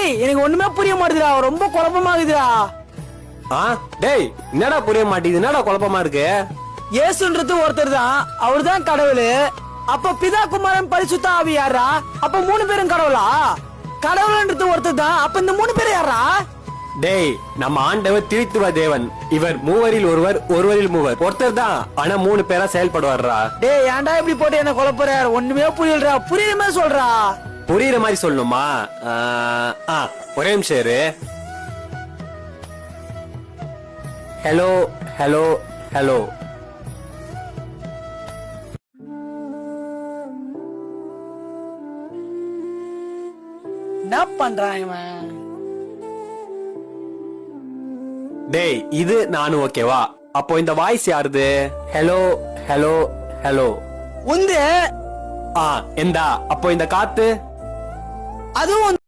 டேய் எனக்கு ஒண்ணுமே புரிய மாட்டேதுடா, ரொம்ப குழப்பமாகுதுடா. டேய் என்னடா புரிய மாட்டேங்குது, என்னடா குழப்பமா இருக்கு? இயேசுன்றது ஒருத்தர் தான், அவர்தான் கடவுள். அப்ப பிதா குமாரன் பரிசுத்த ஆவி யாரா? அப்ப 3 பேரும் கடவுளா? கடவுள்ன்றது ஒருத்தர் தான், அப்ப இந்த 3 பேர் யாரா? டேய் நம்ம ஆண்டவர் திரித்துவ தேவன். இவர் மூவரில் ஒருவர், ஒருவரில் மூவர். ஒருத்தர் தான், ஆனா 3 பேரா செயல்படுவாரா? டேய் ஏன்டா இப்படி போட்டு என்ன குழப்பற? ஒண்ணுமே புரியலடா, புரியுற மாதிரி சொல்றா. புரியுற மாதிரி சொல்லணுமா? ஒரே நிமிஷம் இரு. Hello hello hello. என்ன பண்றான் இவன்? டேய் இது நானும் ஓகேவா? அப்போ இந்த வாய்ஸ் யாருது? Hello hello hello. உந்து எந்தா அப்போ இந்த காத்து அதுவும்